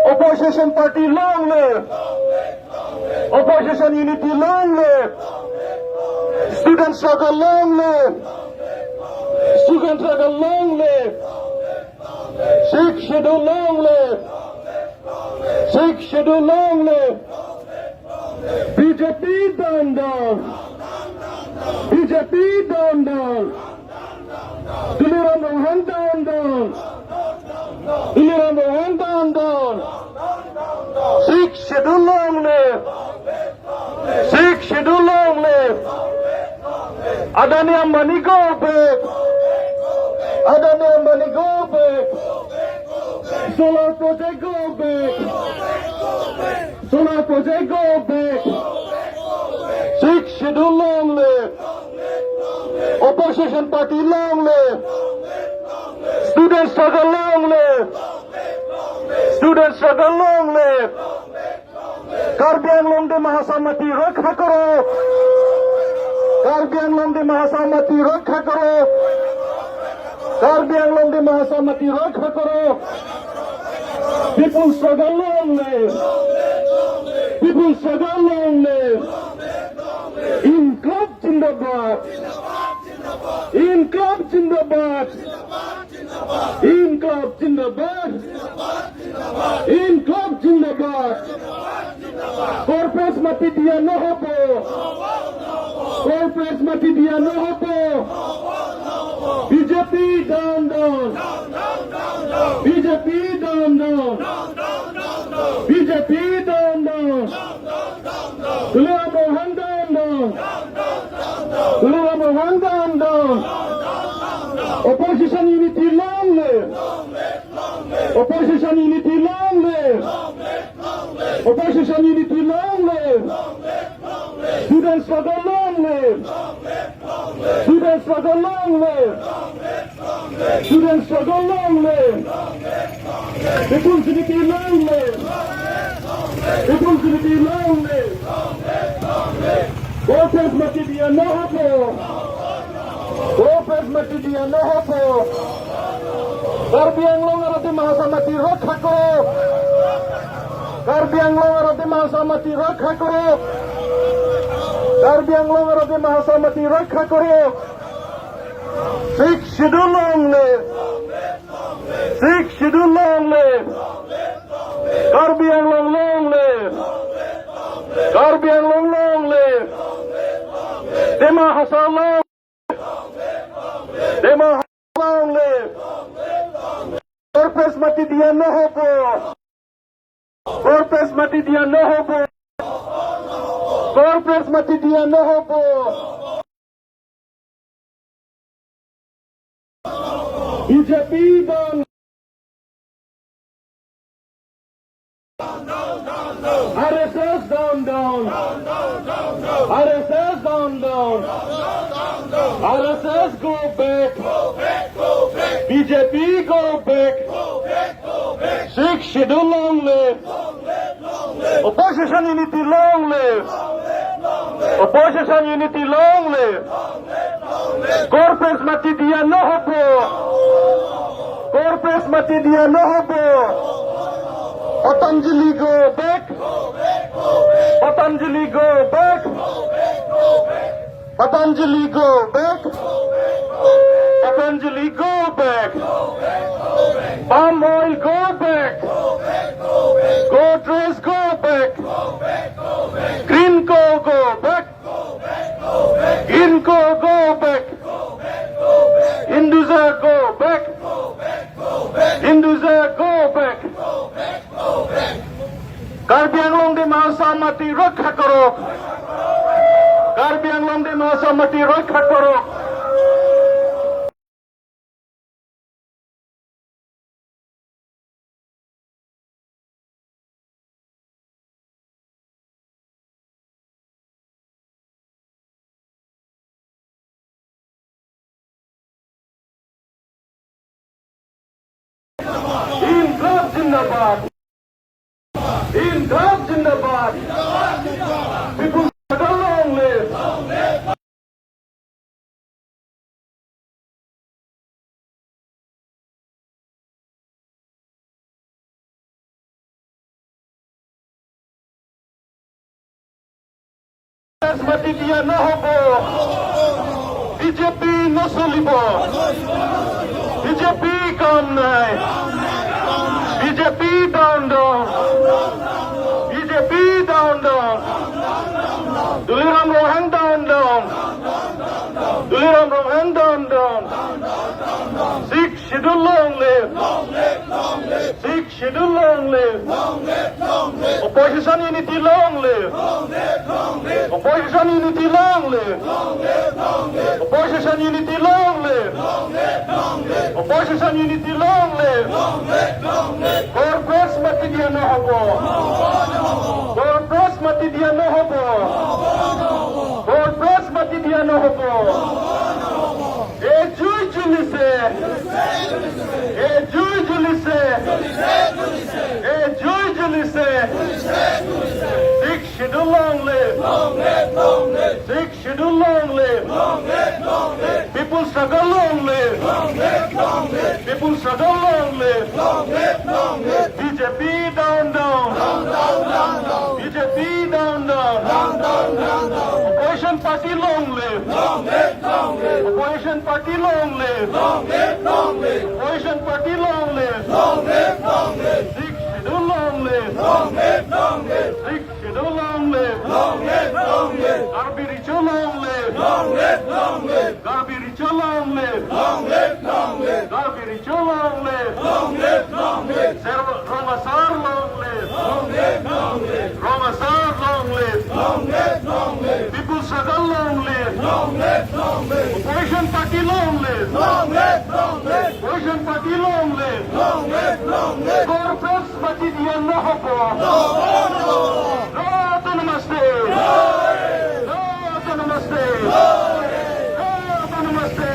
Opposition party, long live! Opposition unity, long live! Student struggle, long live! Student struggle, long live! Sixth schedule, long live! Sixth schedule, long live! BJP down down! BJP down down! Tuliram Rohan down down! Tuliram Rohan down down! Sixth schedule, long live! Sixth schedule, long live! Adani Ambani, go back! Adani Ambani, go back! Solar project, go back! Solar project, go back! Sixth schedule, long live! Opposition party, long live! Student struggle, long live! Student struggle, long live! Karbi Anglong de Mahasamati, rakha karo! Karbi Anglong de Mahasamati, rakha karo! Karbi Anglong de Mahasamati, rakha karo! People struggle, long live! People struggle, long live! Inkılap Zindabad! İnkılap Zindabad! İnkılap Zindabad! İnkılap Zindabad! Corpus mati diya na hobo! Corpus mati diya na hobo! BJP down down! BJP down down! BJP down down! Tuliram Rohan down down! Tuliram Rohan down down! Opposition unity, long live! Opposition unity, long live! Opposition unity, long live! Student struggle, long live! Student struggle, long live! Student struggle, long live! People's unity, long live! People's unity, long live! Corpus mati diya na hobo! Corpus mati diya na hobo! Karbi Anglong Arati Mahasamati, rakha karo! Karbi Anglong Arati Mahasamati, rakha karo! Karbi Anglong Arati Mahasamati, rakha karo! Sixth schedule, long live! Sixth schedule, long live! Karbi Anglong, long live! Karbi Anglong, long live! Dema Hasan, long live! Dema Hasan, long live! Corpus mati diya na hobo! Corpus mati diya na hobo! Corpus mati diya na hobo! BJP down! RSS down down! RSS down down! RSS go back! BJP go back! Sixth schedule, long live! Opposition unity, long live! Opposition unity, long live! Corpus mati diya na hobo! Corpus mati diya na hobo! Patanjali go back! Patanjali go back! Patanjali go back! Patanjali go back! Palm oil go back! Godrej go back! Greenko go back! Greenko go back! Hinduza go back! Hinduza go back! Karbi Anglong de Mahasamati, rakha karo! Karbi Anglong de Mahasamati, rakha karo! İnkılap Zindabad! İnkılap Zindabad! People long live! Congress মাতি দিয়া নহ'ব BJP নচলিব BJP কাম নাই BJP down down BJP down down Duliram Rahang down down Duliram Rahang down down Sikh schedule long live Sikh schedule long live Opposition unity long live Opposition unity long live Opposition unity long live Opposition unity long live Corporate mati dia no hobo Corporate mati dia no hobo Corporate mati dia no hobo E jui julise E jui julise E jui julise Sikh schedule long live Sikh schedule long live People struggle long live People struggle long live BJP down down BJP down down Opposition party long live Opposition party long live Opposition party long live Sikh schedule long live Sikh schedule long live Garbi ritual long live Garbi ritual long live Garbi ritual long live Ramasar long live Ramasar long live People struggle long live Opposition party long live Opposition party long live Corporate party diya no hobo No to namaste No to namaste No to namaste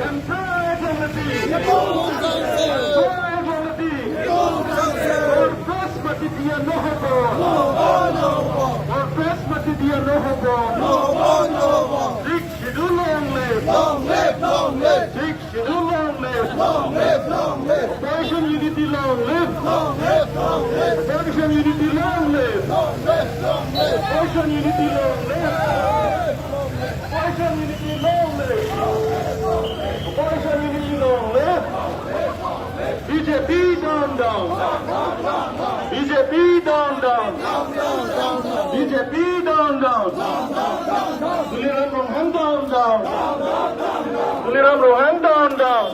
Empress unity Empress unity Corporate party diya no hobo Corporate party diya no hobo Sikh schedule long live Sikh schedule long live Opposition unity long live Opposition unity long live Opposition unity long live Opposition unity long live Opposition unity long live BJP down down BJP down down BJP down down Duliram Rohan down down Duliram Rohan down down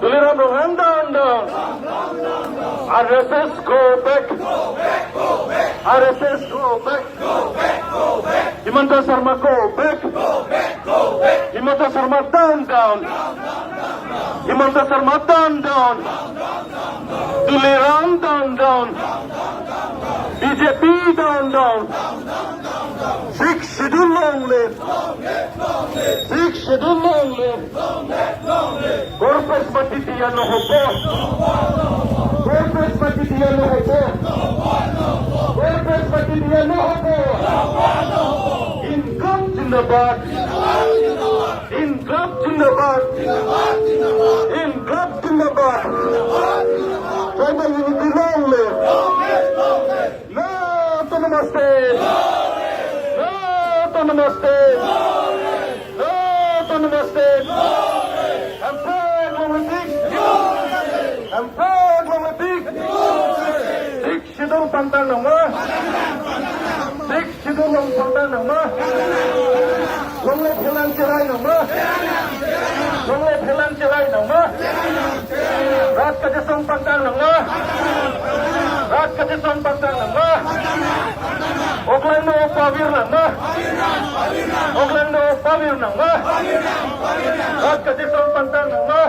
Duliram Rohan down down RSS go back RSS go back Himanta Sharma go back Himanta Sharma down down Himanta Sharma down down Duliram down down BJP down down Sikh schedule long live Sikh schedule long live Corporate party diya no hobo Corporate party diya no hobo Corporate party diya no hobo Income Zindabad Income Zindabad Income Zindabad Tribal unity long live No to namaste No to namaste No to namaste I'm proud of my dick I'm proud of my dick Sikh schedule pantang nama Sikh schedule long pantang nama Long live Helan Cherai nama Long live Helan Cherai nama Rat Kajasam pantang nama Rat Kajasam pantang nama Oglendo Pavir nama Oglendo Pavir nama Rat Kajasam pantang nama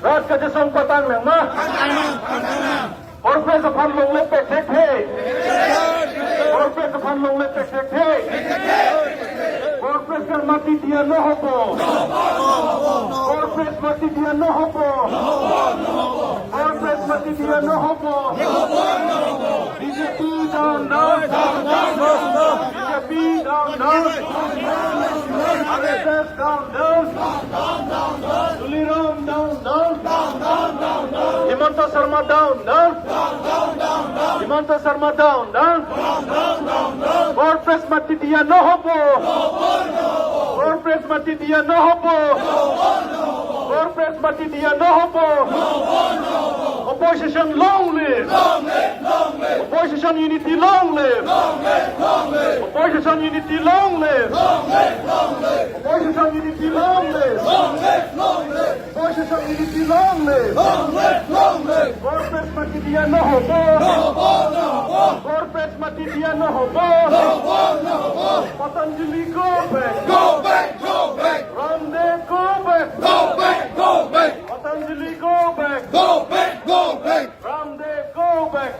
Rat Kajasam pantang nama Corporate of Fun Long Live Pek Hey Corporate of Fun Long Live Pek Hey Corporate kar mati diya no hobo Corporate mati diya no hobo Corporate mati diya no hobo BJP down down BJP down down RSS down down Duliram down down Himanta Sharma down down Himanta Sharma down down গড়প্ৰেছ মাটি দিয়া নহ'ব গড়প্ৰেছ মাটি দিয়া নহ'ব গড়প্ৰেছ মাটি দিয়া নহ'ব Opposition long live Opposition unity long live Opposition unity long live Opposition unity long live Opposition unity long live Gordpress mati dia নহ'ব Gordpress mati dia নহ'ব Patanjali go back Ramdev go back Patanjali go back Ramdev go back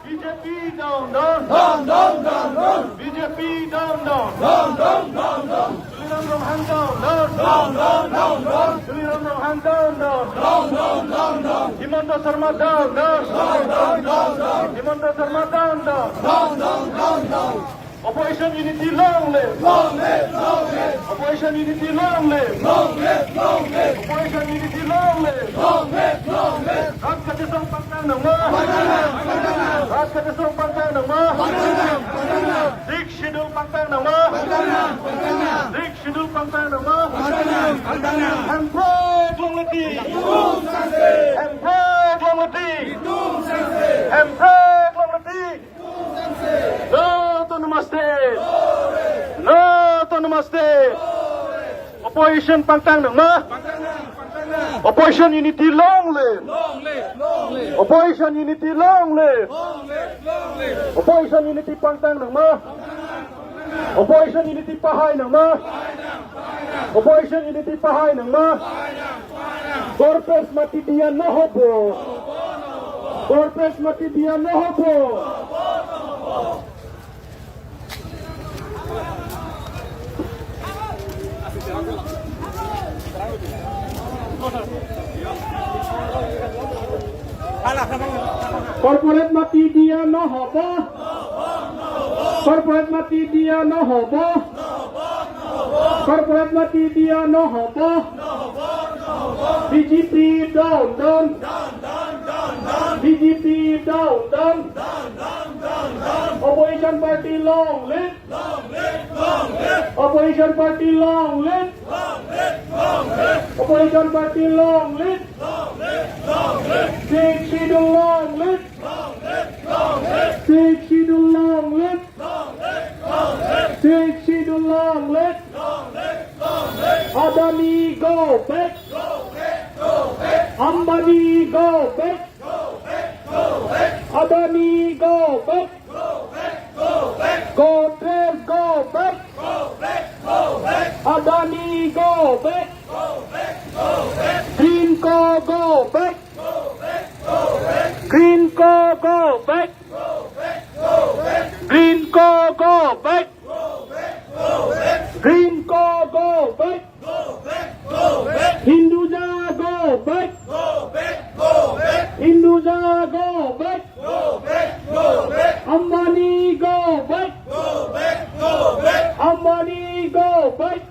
BJP down BJP down Sriram hand down Sriram hand down Himanta Sharma down Himanta Sharma down Opposition unity long live Opposition unity long live Opposition unity long live Raj Kadesong Pangkang Nama Raj Kadesong Pangkang Nama Dik Schedule Pangkang Nama Dik Schedule Pangkang Nama Hemprak Long Leti Hemprak Long Leti Hemprak Long Leti No to Namaste No to Namaste Opposition Pangkang Nama Opposition unity long live Opposition unity long live Opposition unity Pangkang Nama Opposition unity Pahai Nama Opposition unity Pahai Nama Gordpress mati dia নহ'ব Gordpress mati dia নহ'ব Corporate mati dia নহ'ব Corporate mati dia নহ'ব Corporate mati dia নহ'ব BJP down BJP down Opposition party long live Opposition party long live Opposition party long live Six schedule long live Six schedule long live Six schedule long live Adani go back Ambani go back Adani go back Godrej go back Adani go back Greenko go back Greenko go back Greenko go back Greenko go back Hinduja go back Hinduja go back Ambani go back Ambani go back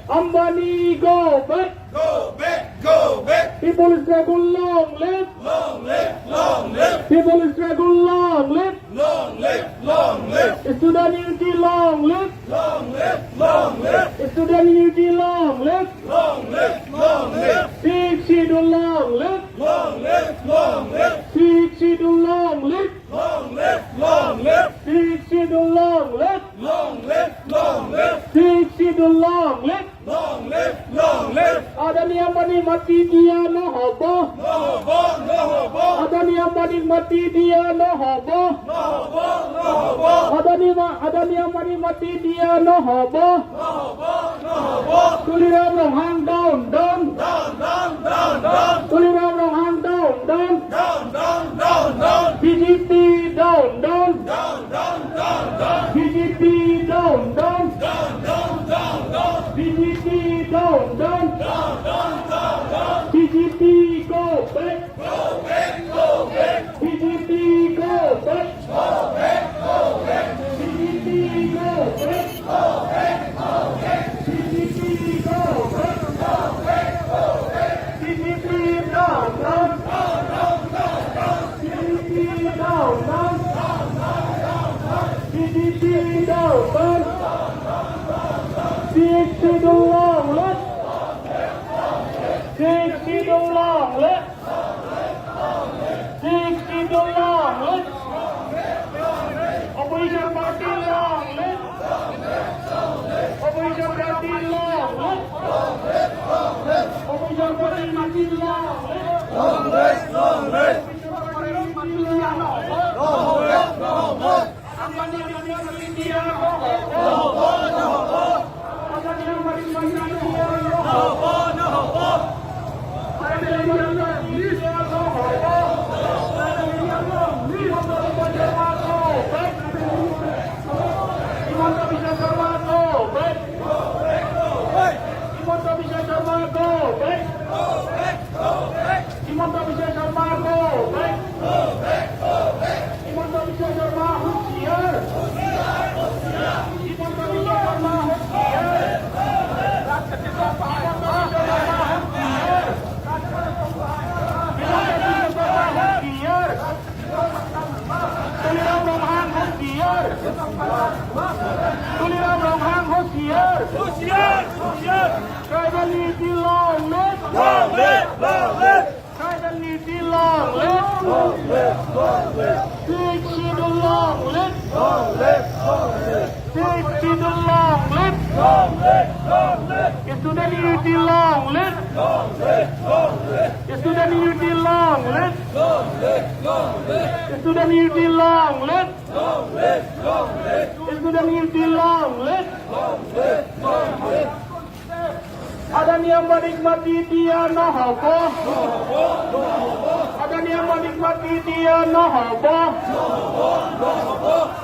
Ambani go back People's struggle long live People's struggle long live Student unity long live Student unity long live Six schedule long live Six schedule long live Six schedule long live Six schedule long live Adani Ambani mati dia নহ'ব Adani Ambani mati dia নহ'ব Adani Ambani mati dia নহ'ব Tuliram Rohang down Tuliram Rohang down BJP down BJP down BJP down BJP go back BJP go back BJP go back BJP go back Sikidulonglet. Sikidulonglet. Opposition party longlet. Opposition party longlet. Opposition party mati longlet. Longlet, longlet, longlet. Tuliram Romhan Hossier. Hossier, hossier. Tribal Niti Longlet. Longlet, longlet. Tribal Niti Longlet. Longlet, longlet. Six Schedule Longlet. Longlet, longlet. Six Schedule Longlet. Longlet, longlet. Student Unity Longlet. Longlet, longlet. Student Unity Longlet. Longlet, longlet. Student Unity Longlet. Longlet, longlet. Student Unity Longlet. Longlet, longlet. Ada yang menikmati dia nahaba. Ada yang menikmati dia nahaba.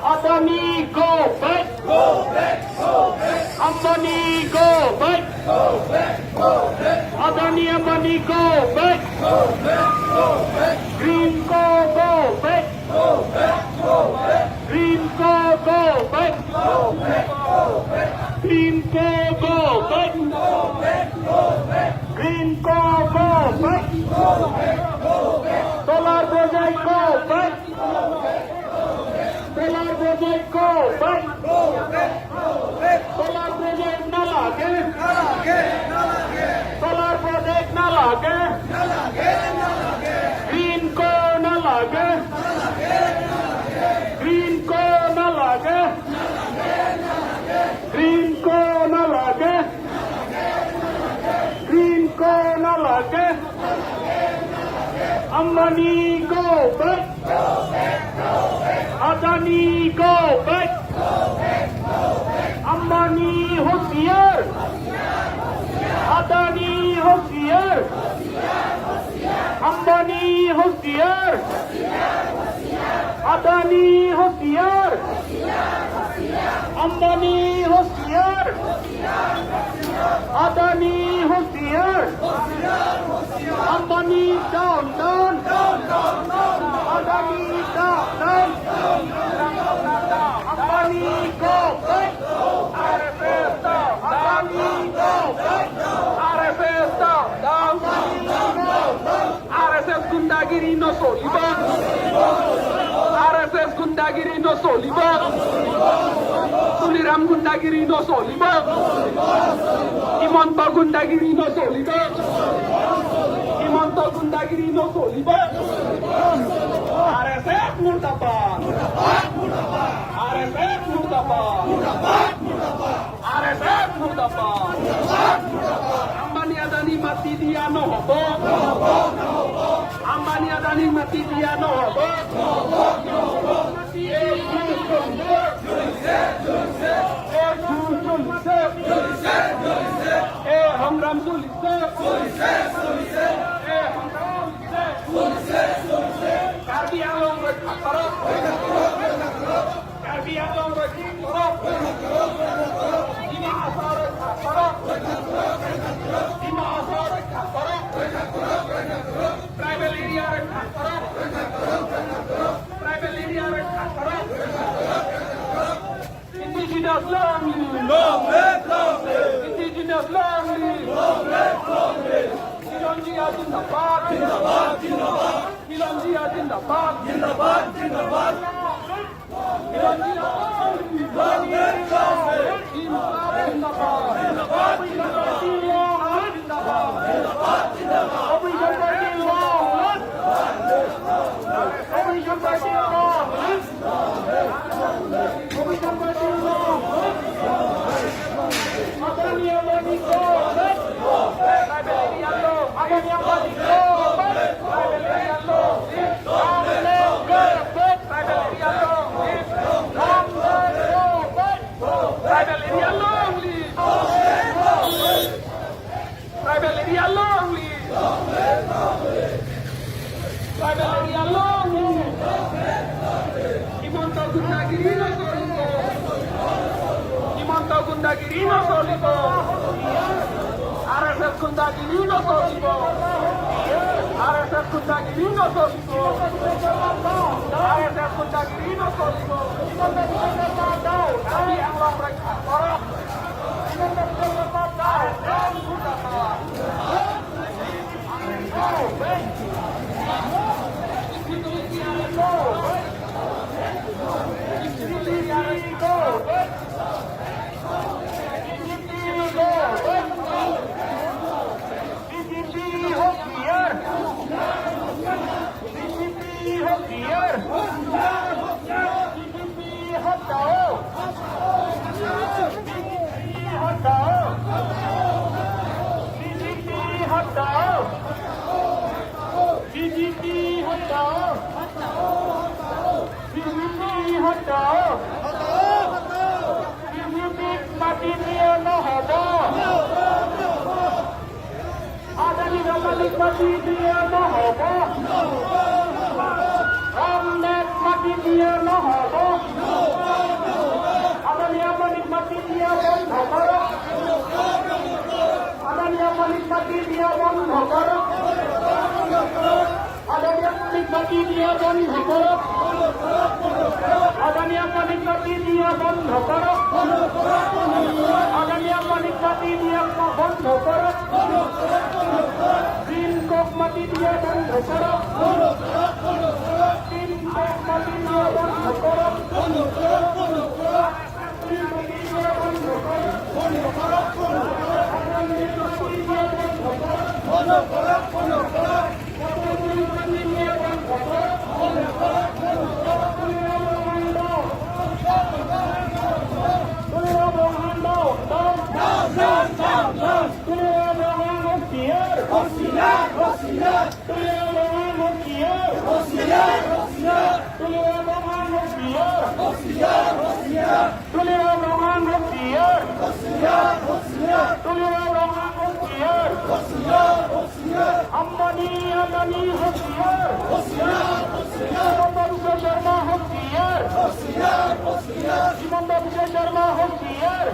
Ada ni go back. Go back, go back. Ambani go back. Go back, go back. Ada ni Ambani go back. Go back, go back. Green go back. Go back, go back. Green go back. Go back, go back. Green go back. Go back, go back. Green go back. Go back, go back. Solar project go back. Solar project go back. Go back, go back. Solar project na lage. Nalage, nalage. Solar project na lage. Nalage, nalage. Green ko na lage. Green ko na lage. Green ko na lage. Green ko na lage. Ambani go back. Adani go back. Ambani Hossier. Adani Hossier. Ambani Hossier. Adani Hossier. Ambani Hossier. Adani Hossier. Ambani down, down. Adani down, down. Ambani go back. RFS down. Adani go back. RFS down, down. RSS gundagiri no soliba. RSS gundagiri no soliba. Tuliram gundagiri no soliba. Imonto gundagiri no soliba. Imonto gundagiri no soliba. RSS murtabad. RSS murtabad. RSS murtabad. Ambani Adani mati dia no hobo. Ambani Adani mati dia no hobo. Hamram Sulise. Karbi Anglong Rekhatara. Karbi Anglong Rekhatara. Dima Asar Rekhatara. Dima Asar Rekhatara. Tribal area Rekhatara. Tribal area Rekhatara. Indigenous land. Long live, long live. Indigenous land. Long live, long live. Kilonjiya Zindabad. Zindabad, zindabad. Kilonjiya Zindabad. Zindabad, zindabad. Kilonjiya Long live, long live. Zindabad. Zindabad, zindabad. Zindabad. Zindabad, zindabad. Adani Ambani robot, tribal area law. Comrade robot, tribal area law. Comrade robot, tribal area law only. Tribal area law only. Tribal area law only. Himonto Gundagiri no solibo. Himonto Gundagiri no solibo. RSS Gundagiri no solibo. RSS Gundagiri no solibo. RSS Gundagiri no solibo. Kami ang long mereka korok. Mati dia no hobo. Adani Ambani mati dia no hobo. Comrade mati dia no hobo. Adani Ambani mati dia bondho karo. Adani Ambani mati dia bondho karo. Adani Ambani mati dia bondho karo. Adani Ambani mati dia bondho karo. Adani Ambani mati dia bondho karo. Green Coke mati dia bondho karo. Green Coke mati dia bondho karo. Green mati dia bondho karo. Adani mati dia bondho karo. Ambani होशियार हिमंत शर्मा होशियार हिमंत शर्मा होशियार